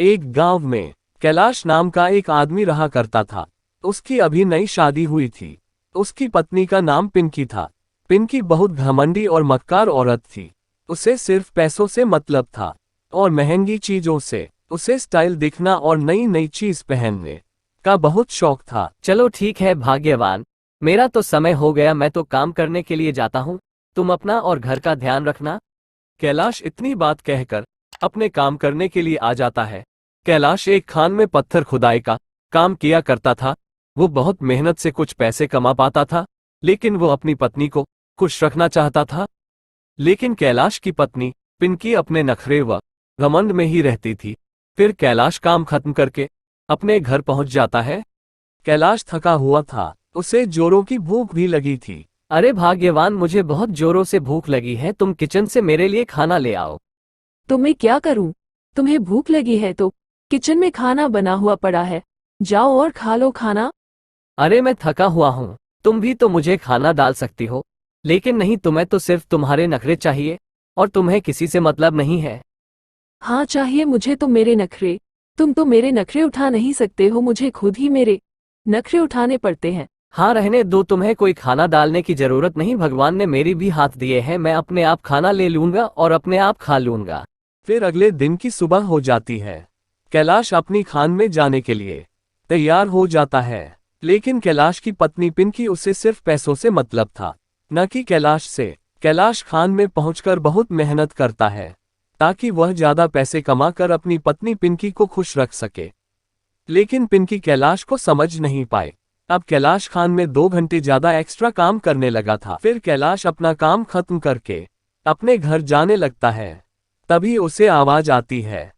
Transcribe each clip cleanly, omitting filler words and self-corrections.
एक गांव में कैलाश नाम का एक आदमी रहा करता था। उसकी अभी नई शादी हुई थी। उसकी पत्नी का नाम पिंकी था। पिंकी बहुत घमंडी और मक्कार औरत थी। उसे सिर्फ पैसों से मतलब था और महंगी चीजों से। उसे स्टाइल दिखना और नई नई चीज पहनने का बहुत शौक था। चलो ठीक है भाग्यवान, मेरा तो समय हो गया, मैं तो काम करने के लिए जाता हूँ। तुम अपना और घर का ध्यान रखना। कैलाश इतनी बात कहकर अपने काम करने के लिए आ जाता है। कैलाश एक खान में पत्थर खुदाई का काम किया करता था। वो बहुत मेहनत से कुछ पैसे कमा पाता था, लेकिन वो अपनी पत्नी को खुश रखना चाहता था। लेकिन कैलाश की पत्नी पिंकी अपने नखरे व घमंड में ही रहती थी। फिर कैलाश काम खत्म करके अपने घर पहुंच जाता है। कैलाश थका हुआ था, उसे जोरों की भूख भी लगी थी। अरे भाग्यवान, मुझे बहुत जोरों से भूख लगी है, तुम किचन से मेरे लिए खाना ले आओ। तो मैं क्या करूं? तुम्हें भूख लगी है तो किचन में खाना बना हुआ पड़ा है, जाओ और खा लो खाना। अरे मैं थका हुआ हूँ, तुम भी तो मुझे खाना डाल सकती हो। लेकिन नहीं, तुम्हें तो सिर्फ तुम्हारे नखरे चाहिए और तुम्हें किसी से मतलब नहीं है। हाँ चाहिए मुझे तो मेरे नखरे। तुम तो मेरे नखरे उठा नहीं सकते हो, मुझे खुद ही मेरे नखरे उठाने पड़ते हैं। हाँ रहने दो, तुम्हें कोई खाना डालने की जरूरत नहीं, भगवान ने मेरी भी हाथ दिए हैं, मैं अपने आप खाना ले लूंगा और अपने आप खा लूंगा। फिर अगले दिन की सुबह हो जाती है। कैलाश अपनी खान में जाने के लिए तैयार हो जाता है। लेकिन कैलाश की पत्नी पिंकी उसे सिर्फ पैसों से मतलब था, न कि कैलाश से। कैलाश खान में पहुंचकर बहुत मेहनत करता है ताकि वह ज्यादा पैसे कमाकर अपनी पत्नी पिंकी को खुश रख सके। लेकिन पिंकी कैलाश को समझ नहीं पाए। अब कैलाश खान में 2 घंटे ज्यादा एक्स्ट्रा काम करने लगा था। फिर कैलाश अपना काम खत्म करके अपने घर जाने लगता है। तभी उसे आवाज आती है,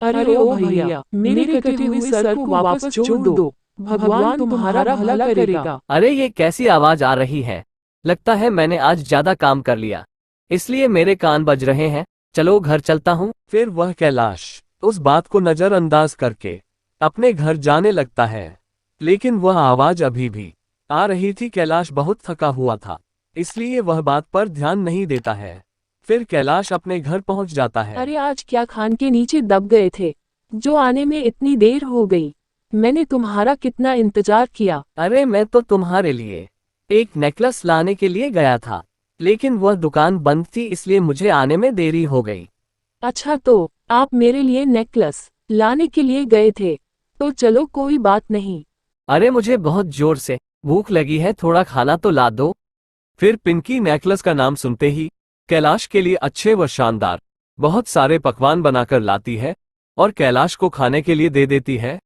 अरे ओ भैया, मेरे कटे हुए सर को वापस जोड़ दो, भगवान तुम्हारा भला करेगा। अरे ये कैसी आवाज आ रही है? लगता है मैंने आज ज्यादा काम कर लिया, इसलिए मेरे कान बज रहे हैं। चलो घर चलता हूँ। फिर वह कैलाश उस बात को नजरअंदाज करके अपने घर जाने लगता है। लेकिन वह आवाज अभी भी आ रही थी। कैलाश बहुत थका हुआ था, इसलिए वह बात पर ध्यान नहीं देता है। फिर कैलाश अपने घर पहुंच जाता है। अरे आज क्या खान के नीचे दब गए थे, जो आने में इतनी देर हो गई? मैंने तुम्हारा कितना इंतजार किया। अरे मैं तो तुम्हारे लिए एक नेकलेस लाने के लिए गया था, लेकिन वह दुकान बंद थी, इसलिए मुझे आने में देरी हो गई। अच्छा तो आप मेरे लिए नेकलेस लाने के लिए गए थे, तो चलो कोई बात नहीं। अरे मुझे बहुत जोर से भूख लगी है, थोड़ा खाना तो ला दो। फिर पिंकी नेकलेस का नाम सुनते ही कैलाश के लिए अच्छे व शानदार बहुत सारे पकवान बनाकर लाती है और कैलाश को खाने के लिए दे देती है।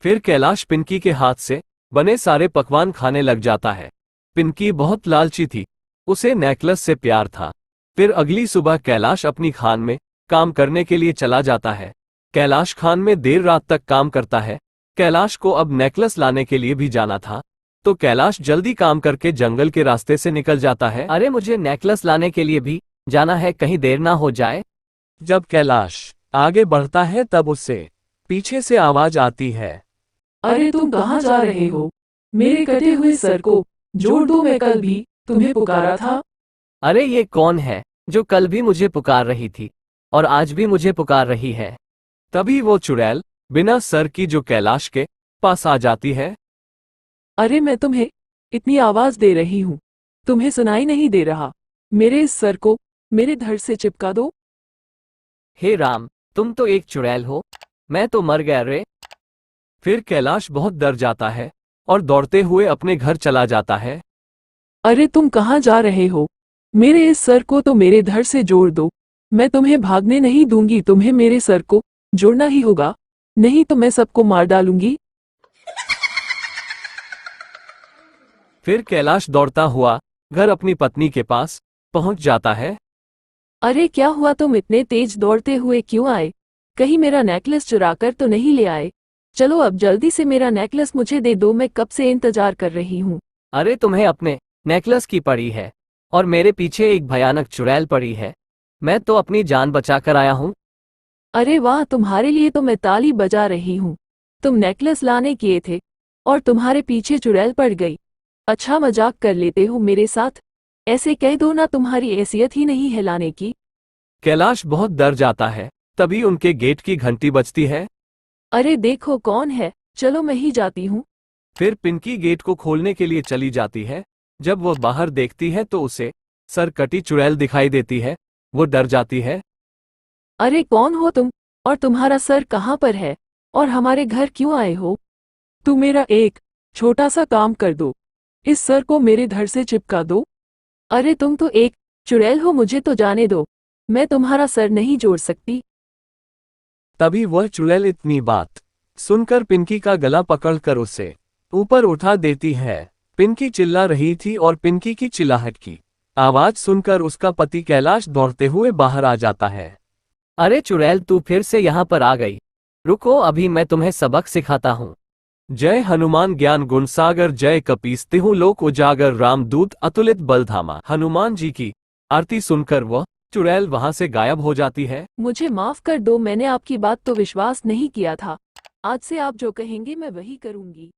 फिर कैलाश पिंकी के हाथ से बने सारे पकवान खाने लग जाता है। पिंकी बहुत लालची थी, उसे नेकलेस से प्यार था। फिर अगली सुबह कैलाश अपनी खान में काम करने के लिए चला जाता है। कैलाश खान में देर रात तक काम करता है। कैलाश को अब नेकलेस लाने के लिए भी जाना था, तो कैलाश जल्दी काम करके जंगल के रास्ते से निकल जाता है। अरे मुझे नेकलेस लाने के लिए भी जाना है, कहीं देर ना हो जाए। जब कैलाश आगे बढ़ता है तब उससे पीछे से आवाज आती है, अरे तुम कहाँ जा रहे हो? मेरे कटे हुए सर को जोड़ दो, मैं कल भी तुम्हें पुकारा था। अरे ये कौन है जो कल भी मुझे पुकार रही थी और आज भी मुझे पुकार रही है? तभी वो चुड़ैल बिना सर की जो कैलाश के पास आ जाती है। अरे मैं तुम्हें इतनी आवाज दे रही हूँ, तुम्हें सुनाई नहीं दे रहा? मेरे इस सर को मेरे धड़ से चिपका दो। हे राम, तुम तो एक चुड़ैल हो, मैं तो मर गया रे। फिर कैलाश बहुत डर जाता है और दौड़ते हुए अपने घर चला जाता है। अरे तुम कहाँ जा रहे हो? मेरे इस सर को तो मेरे धड़ से जोड़ दो, मैं तुम्हें भागने नहीं दूंगी, तुम्हें मेरे सर को जोड़ना ही होगा, नहीं तो मैं सबको मार डालूंगी। फिर कैलाश दौड़ता हुआ घर अपनी पत्नी के पास पहुंच जाता है। अरे क्या हुआ, तुम इतने तेज दौड़ते हुए क्यों आए? कहीं मेरा नेकलेस चुराकर तो नहीं ले आए? चलो अब जल्दी से मेरा नेकलेस मुझे दे दो, मैं कब से इंतजार कर रही हूँ। अरे तुम्हें अपने नेकलेस की पड़ी है और मेरे पीछे एक भयानक चुड़ैल पड़ी है, मैं तो अपनी जान बचा कर आया हूँ। अरे वाह, तुम्हारे लिए तो मैं ताली बजा रही हूँ। तुम नेकलेस लाने किए थे और तुम्हारे पीछे चुड़ैल पड़ गई। अच्छा मजाक कर लेते हो मेरे साथ? ऐसे कह दो ना, तुम्हारी हैसियत ही नहीं है लाने की। कैलाश बहुत डर जाता है तभी उनके गेट की घंटी बजती है। अरे देखो कौन है, चलो मैं ही जाती हूँ। फिर पिंकी गेट को खोलने के लिए चली जाती है। जब वह बाहर देखती है तो उसे सरकटी चुड़ैल दिखाई देती है। वो डर जाती है। अरे कौन हो तुम, और तुम्हारा सर कहाँ पर है, और हमारे घर क्यों आए हो? तू मेरा एक छोटा सा काम कर दो, इस सर को मेरे धड़ से चिपका दो। अरे तुम तो एक चुड़ैल हो, मुझे तो जाने दो, मैं तुम्हारा सर नहीं जोड़ सकती। तभी वह चुड़ैल इतनी बात सुनकर पिंकी का गला पकड़कर उसे ऊपर उठा देती है। पिंकी चिल्ला रही थी और पिंकी की चिल्लाहट की आवाज सुनकर उसका पति कैलाश दौड़ते हुए बाहर आ जाता है। अरे चुड़ैल, तू फिर से यहाँ पर आ गई। रुको, अभी मैं तुम्हें सबक सिखाता हूँ। जय हनुमान ज्ञान गुण सागर, जय कपीस तिहु लोक उजागर, रामदूत अतुलित बलधामा। हनुमान जी की आरती सुनकर वह चुड़ैल वहां से गायब हो जाती है। मुझे माफ कर दो, मैंने आपकी बात तो विश्वास नहीं किया था। आज से आप जो कहेंगे मैं वही करूंगी।